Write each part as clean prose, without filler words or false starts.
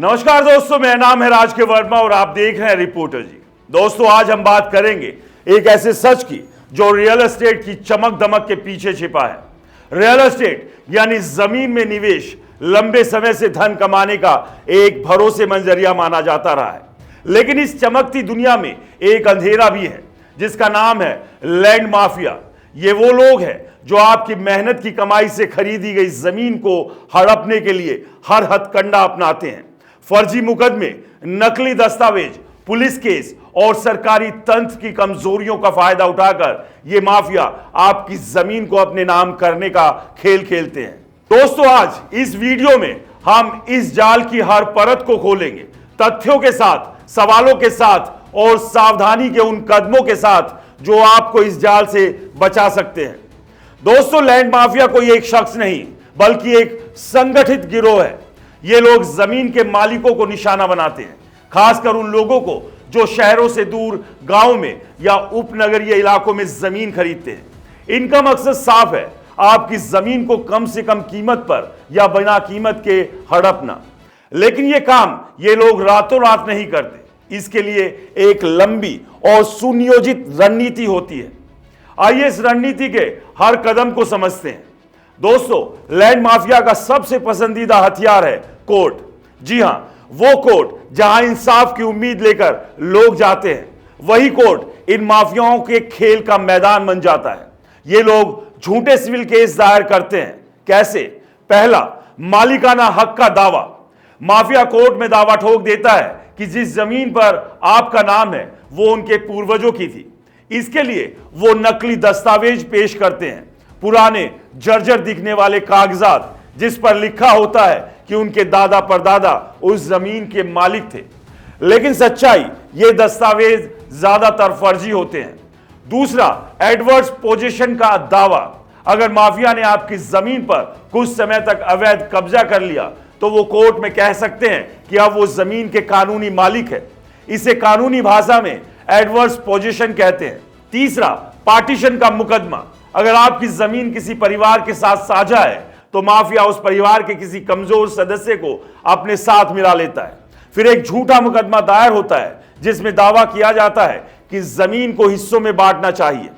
नमस्कार दोस्तों, मेरा नाम है राज के वर्मा और आप देख रहे हैं रिपोर्टर जी। दोस्तों, आज हम बात करेंगे एक ऐसे सच की जो रियल एस्टेट की चमक दमक के पीछे छिपा है। रियल एस्टेट यानी जमीन में निवेश लंबे समय से धन कमाने का एक भरोसेमंद जरिया माना जाता रहा है, लेकिन इस चमकती दुनिया में एक अंधेरा भी है जिसका नाम है लैंड माफिया। ये वो लोग हैं जो आपकी मेहनत की कमाई से खरीदी गई जमीन को हड़पने के लिए हर हथकंडा अपनाते हैं। फर्जी मुकदमे, नकली दस्तावेज, पुलिस केस और सरकारी तंत्र की कमजोरियों का फायदा उठाकर ये माफिया आपकी जमीन को अपने नाम करने का खेल खेलते हैं। दोस्तों, आज इस वीडियो में हम इस जाल की हर परत को खोलेंगे, तथ्यों के साथ, सवालों के साथ और सावधानी के उन कदमों के साथ जो आपको इस जाल से बचा सकते हैं। दोस्तों, लैंड माफिया कोई एक शख्स नहीं बल्कि एक संगठित गिरोह है। ये लोग जमीन के मालिकों को निशाना बनाते हैं, खासकर उन लोगों को जो शहरों से दूर गांव में या उपनगरीय इलाकों में जमीन खरीदते हैं। इनका मकसद साफ है, आपकी जमीन को कम से कम कीमत पर या बिना कीमत के हड़पना। लेकिन यह काम ये लोग रातों रात नहीं करते, इसके लिए एक लंबी और सुनियोजित रणनीति होती है। आइए इस रणनीति के हर कदम को समझते हैं। दोस्तों, लैंड माफिया का सबसे पसंदीदा हथियार है कोर्ट। जी हां, वो कोर्ट जहां इंसाफ की उम्मीद लेकर लोग जाते हैं, वही कोर्ट इन माफियाओं के खेल का मैदान बन जाता है। ये लोग झूठे सिविल केस दायर करते हैं। कैसे? पहला, मालिकाना हक का दावा। माफिया कोर्ट में दावा ठोक देता है कि जिस जमीन पर आपका नाम है वो उनके पूर्वजों की थी। इसके लिए वो नकली दस्तावेज पेश करते हैं, पुराने जर्जर दिखने वाले कागजात जिस पर लिखा होता है कि उनके दादा परदादा उस जमीन के मालिक थे। लेकिन सच्चाई, ये दस्तावेज ज्यादातर फर्जी होते हैं। दूसरा, एडवर्स पोजीशन का दावा। अगर माफिया ने आपकी जमीन पर कुछ समय तक अवैध कब्जा कर लिया तो वो कोर्ट में कह सकते हैं कि अब वो जमीन के कानूनी मालिक है। इसे कानूनी भाषा में एडवर्स पोजीशन कहते हैं। तीसरा, पार्टीशन का मुकदमा। अगर आपकी जमीन किसी परिवार के साथ साझा है तो माफिया उस परिवार के किसी कमजोर सदस्य को अपने साथ मिला लेता है। फिर एक झूठा मुकदमा दायर होता है जिसमें दावा किया जाता है कि जमीन को हिस्सों में बांटना चाहिए।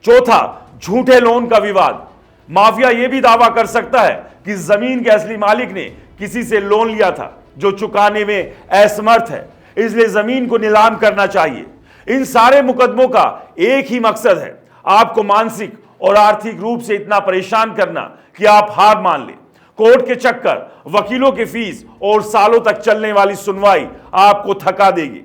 चौथा, झूठे लोन का विवाद। माफिया यह भी दावा कर सकता है कि जमीन के असली मालिक ने किसी से लोन लिया था जो चुकाने में असमर्थ है, इसलिए जमीन को नीलाम करना चाहिए। इन सारे मुकदमों का एक ही मकसद है, आपको मानसिक और आर्थिक रूप से इतना परेशान करना कि आप हार मान लें। कोर्ट के चक्कर, वकीलों की फीस और सालों तक चलने वाली सुनवाई आपको थका देगी।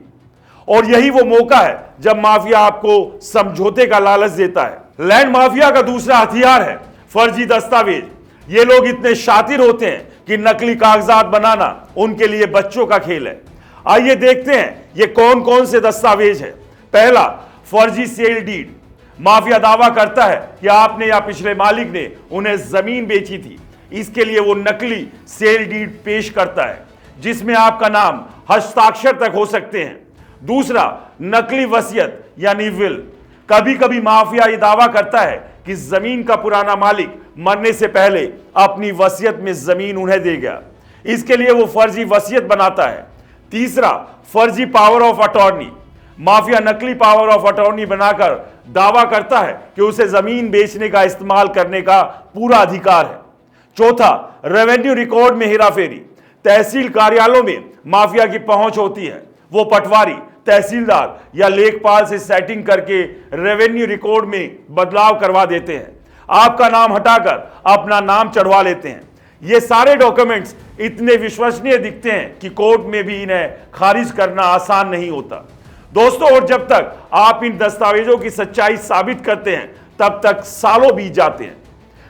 और यही वो मौका है जब माफिया आपको समझौते का लालच देता है। लैंड माफिया का दूसरा हथियार है फर्जी दस्तावेज। ये लोग इतने शातिर होते हैं कि नकली कागजात बनाना उनके लिए बच्चों का खेल है। आइए देखते हैं ये कौन कौन से दस्तावेज है। पहला, फर्जी सेल डीड। माफिया दावा करता है कि आपने या पिछले मालिक ने उन्हें जमीन बेची थी। इसके लिए वो नकली सेल डीड पेश करता है जिसमें आपका नाम हस्ताक्षर तक हो सकते हैं। दूसरा, नकली वसीयत यानी विल। कभी कभी माफिया ये दावा करता है कि जमीन का पुराना मालिक मरने से पहले अपनी वसीयत में जमीन उन्हें दे गया। इसके लिए वो फर्जी वसीयत बनाता है। तीसरा, फर्जी पावर ऑफ अटॉर्नी। माफिया नकली पावर ऑफ अटॉर्नी बनाकर दावा करता है कि उसे जमीन बेचने का इस्तेमाल करने का पूरा अधिकार है। चौथा, रेवेन्यू रिकॉर्ड में हेराफेरी। तहसील कार्यालयों में माफिया की पहुंच होती है। वो पटवारी, तहसीलदार या लेखपाल से सेटिंग करके रेवेन्यू रिकॉर्ड में बदलाव करवा देते हैं। आपका नाम हटाकर अपना नाम चढ़वा लेते हैं। ये सारे डॉक्यूमेंट्स इतने विश्वसनीय दिखते हैं कि कोर्ट में भी इन्हें खारिज करना आसान नहीं होता। दोस्तों, और जब तक आप इन दस्तावेजों की सच्चाई साबित करते हैं तब तक सालों बीत जाते हैं।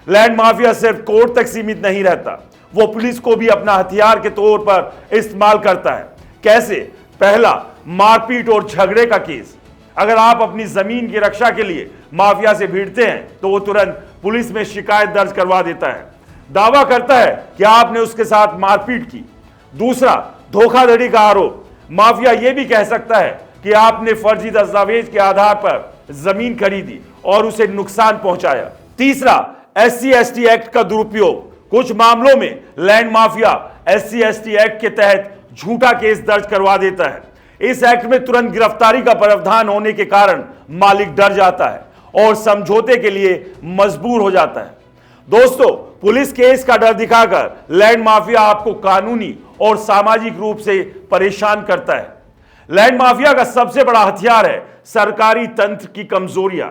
लैंड माफिया सिर्फ कोर्ट तक सीमित नहीं रहता, वो पुलिस को भी अपना हथियार के तौर पर इस्तेमाल करता है। कैसे? पहला, मारपीट और झगड़े का केस। अगर आप अपनी जमीन की रक्षा के लिए माफिया से भिड़ते हैं तो वो तुरंत पुलिस में शिकायत दर्ज करवा देता है, दावा करता है कि आपने उसके साथ मारपीट की। दूसरा, धोखाधड़ी का आरोप। माफिया यह भी कह सकता है कि आपने फर्जी दस्तावेज के आधार पर जमीन खरीदी और उसे नुकसान पहुंचाया। तीसरा, SC/ST एक्ट का दुरुपयोग। कुछ मामलों में लैंड माफिया SC/ST एक्ट के तहत झूठा केस दर्ज करवा देता है। इस एक्ट में तुरंत गिरफ्तारी का प्रावधान होने के कारण मालिक डर जाता है और समझौते के लिए मजबूर हो जाता है। दोस्तों, पुलिस केस का डर दिखाकर लैंड माफिया आपको कानूनी और सामाजिक रूप से परेशान करता है। लैंड माफिया का सबसे बड़ा हथियार है सरकारी तंत्र की कमजोरियां।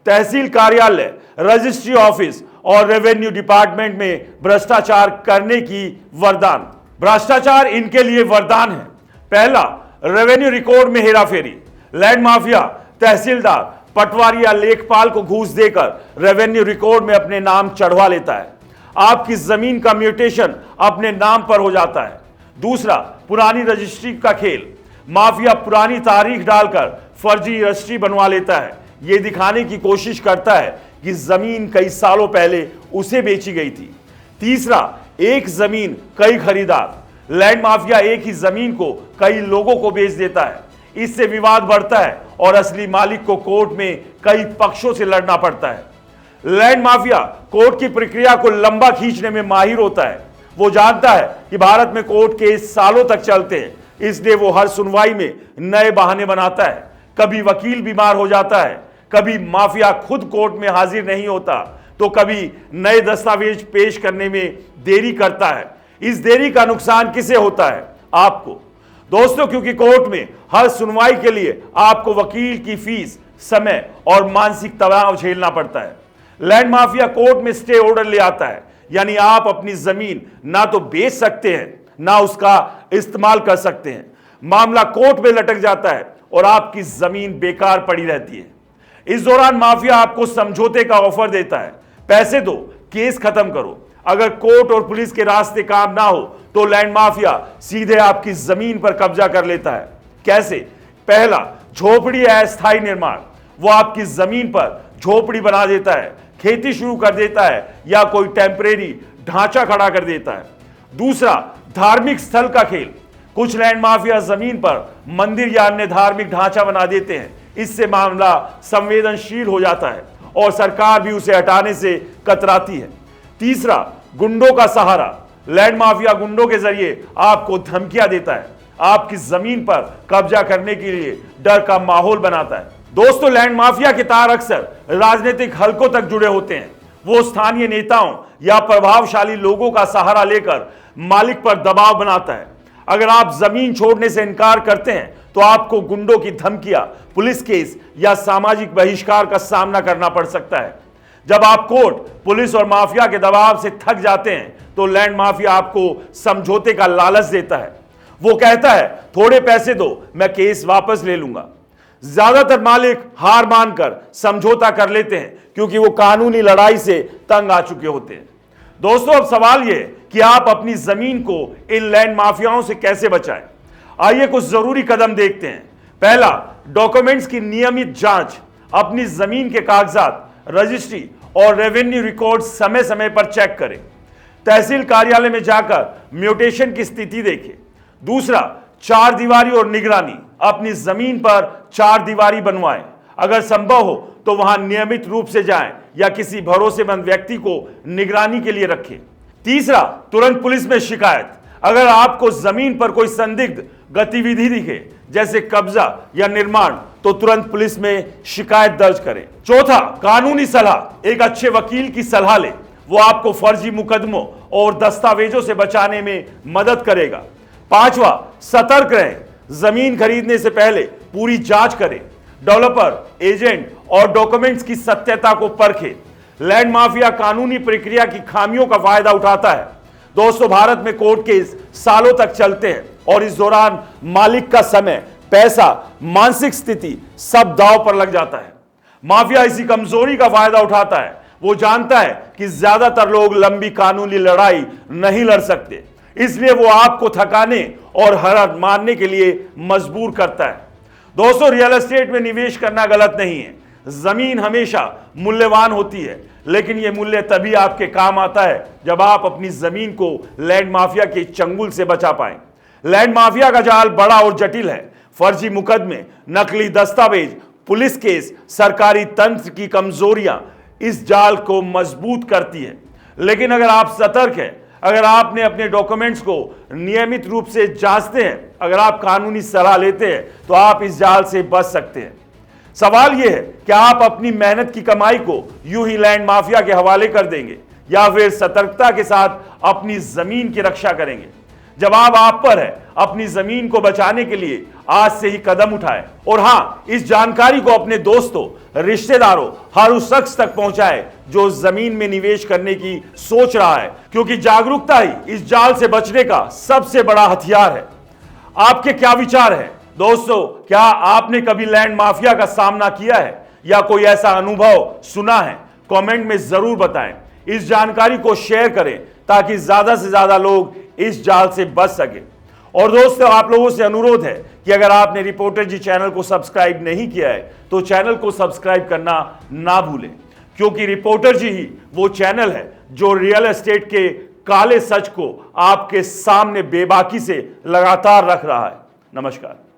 तहसील कार्यालय, रजिस्ट्री ऑफिस और रेवेन्यू डिपार्टमेंट में भ्रष्टाचार करने की वरदान। भ्रष्टाचार इनके लिए वरदान है। पहला, रेवेन्यू रिकॉर्ड में हेराफेरी। लैंड माफिया तहसीलदार, पटवारी या लेखपाल को घूस देकर रेवेन्यू रिकॉर्ड में अपने नाम चढ़वा लेता है। आपकी जमीन का म्यूटेशन अपने नाम पर हो जाता है। दूसरा, पुरानी रजिस्ट्री का खेल। माफिया पुरानी तारीख डालकर फर्जी रजिस्ट्री बनवा लेता है। यह दिखाने की कोशिश करता है कि जमीन कई सालों पहले उसे बेची गई थी। तीसरा, एक जमीन कई खरीदार। लैंड माफिया एक ही जमीन को कई लोगों को बेच देता है। इससे विवाद बढ़ता है और असली मालिक को कोर्ट में कई पक्षों से लड़ना पड़ता है। लैंड माफिया कोर्ट की प्रक्रिया को लंबा खींचने में माहिर होता है। वो जानता है कि भारत में कोर्ट केस सालों तक चलते हैं, इसलिए वो हर सुनवाई में नए बहाने बनाता है। कभी वकील बीमार हो जाता है, कभी माफिया खुद कोर्ट में हाजिर नहीं होता, तो कभी नए दस्तावेज पेश करने में देरी करता है। इस देरी का नुकसान किसे होता है? आपको। दोस्तों, क्योंकि कोर्ट में हर सुनवाई के लिए आपको वकील की फीस, समय और मानसिक तनाव झेलना पड़ता है। लैंड माफिया कोर्ट में स्टे ऑर्डर ले आता है, यानी आप अपनी जमीन ना तो बेच सकते हैं ना उसका इस्तेमाल कर सकते हैं। मामला कोर्ट में लटक जाता है और आपकी जमीन बेकार पड़ी रहती है। इस दौरान माफिया आपको समझौते का ऑफर देता है, पैसे दो, केस खत्म करो। अगर कोर्ट और पुलिस के रास्ते काम ना हो तो लैंड माफिया सीधे आपकी जमीन पर कब्जा कर लेता है। कैसे? पहला, झोपड़ी या अस्थायी निर्माण। वो आपकी जमीन पर झोपड़ी बना देता है, खेती शुरू कर देता है या कोई टेम्परेरी ढांचा खड़ा कर देता है। दूसरा, धार्मिक स्थल का खेल। कुछ लैंड माफिया जमीन पर मंदिर या अन्य धार्मिक ढांचा बना देते हैं। इससे मामला संवेदनशील हो जाता है और सरकार भी उसे हटाने से कतराती है। तीसरा, गुंडों का सहारा। लैंड माफिया गुंडों के जरिए आपको धमकियां देता है, आपकी जमीन पर कब्जा करने के लिए डर का माहौल बनाता है। दोस्तों, लैंड माफिया के तार अक्सर राजनीतिक हलकों तक जुड़े होते हैं। वो स्थानीय नेताओं या प्रभावशाली लोगों का सहारा लेकर मालिक पर दबाव बनाता है। अगर आप जमीन छोड़ने से इनकार करते हैं तो आपको गुंडों की धमकियां, पुलिस केस या सामाजिक बहिष्कार का सामना करना पड़ सकता है। जब आप कोर्ट, पुलिस और माफिया के दबाव से थक जाते हैं तो लैंड माफिया आपको समझौते का लालच देता है। वो कहता है, थोड़े पैसे दो, मैं केस वापस ले लूंगा। ज्यादातर मालिक हार मानकर समझौता कर लेते हैं क्योंकि वो कानूनी लड़ाई से तंग आ चुके होते हैं। दोस्तों, अब सवाल यह कि आप अपनी जमीन को इन लैंड माफियाओं से कैसे बचाएं। आइए कुछ जरूरी कदम देखते हैं। पहला, डॉक्यूमेंट्स की नियमित जांच। अपनी जमीन के कागजात, रजिस्ट्री और रेवेन्यू रिकॉर्ड समय समय पर चेक करें। तहसील कार्यालय में जाकर म्यूटेशन की स्थिति देखें। दूसरा, चार दीवारी और निगरानी। अपनी जमीन पर चार दीवारी बनवाएं। अगर संभव हो तो वहां नियमित रूप से जाएं या किसी भरोसेमंद व्यक्ति को निगरानी के लिए रखें। तीसरा, तुरंत पुलिस में शिकायत। अगर आपको जमीन पर कोई संदिग्ध गतिविधि दिखे, जैसे कब्जा या निर्माण, तो तुरंत पुलिस में शिकायत दर्ज करें। चौथा, कानूनी सलाह। एक अच्छे वकील की सलाह लें, वो आपको फर्जी मुकदमों और दस्तावेजों से बचाने में मदद करेगा। पांचवा, सतर्क रहें। जमीन खरीदने से पहले पूरी जांच करें। डेवलपर, एजेंट और डॉक्यूमेंट्स की सत्यता को परखें। लैंड माफिया कानूनी प्रक्रिया की खामियों का फायदा उठाता है। दोस्तों, भारत में कोर्ट केस सालों तक चलते हैं और इस दौरान मालिक का समय, पैसा, मानसिक स्थिति सब दांव पर लग जाता है। माफिया इसी कमजोरी का फायदा उठाता है। वो जानता है कि ज्यादातर लोग लंबी कानूनी लड़ाई नहीं लड़ सकते, इसलिए वो आपको थकाने और हार मानने के लिए मजबूर करता है। दोस्तों, रियल एस्टेट में निवेश करना गलत नहीं है। जमीन हमेशा मूल्यवान होती है, लेकिन यह मूल्य तभी आपके काम आता है जब आप अपनी जमीन को लैंड माफिया के चंगुल से बचा पाएं। लैंड माफिया का जाल बड़ा और जटिल है। फर्जी मुकदमे, नकली दस्तावेज, पुलिस केस, सरकारी तंत्र की कमजोरियां इस जाल को मजबूत करती है। लेकिन अगर आप सतर्क हैं, अगर आपने अपने डॉक्यूमेंट्स को नियमित रूप से जांचते हैं, अगर आप कानूनी सलाह लेते हैं, तो आप इस जाल से बच सकते हैं। सवाल यह है कि आप अपनी मेहनत की कमाई को यूं ही लैंड माफिया के हवाले कर देंगे या फिर सतर्कता के साथ अपनी जमीन की रक्षा करेंगे। जवाब आप पर है। अपनी जमीन को बचाने के लिए आज से ही कदम उठाएं और हां, इस जानकारी को अपने दोस्तों, रिश्तेदारों, हर उस शख्स तक पहुंचाएं जो जमीन में निवेश करने की सोच रहा है, क्योंकि जागरूकता ही इस जाल से बचने का सबसे बड़ा हथियार है। आपके क्या विचार हैं दोस्तों? क्या आपने कभी लैंड माफिया का सामना किया है या कोई ऐसा अनुभव सुना है? कमेंट में जरूर बताएं। इस जानकारी को शेयर करें ताकि ज्यादा से ज्यादा लोग इस जाल से बच सके। और दोस्तों, आप लोगों से अनुरोध है कि अगर आपने रिपोर्टर जी चैनल को सब्सक्राइब नहीं किया है तो चैनल को सब्सक्राइब करना ना भूलें, क्योंकि रिपोर्टर जी ही वो चैनल है जो रियल एस्टेट के काले सच को आपके सामने बेबाकी से लगातार रख रहा है। नमस्कार।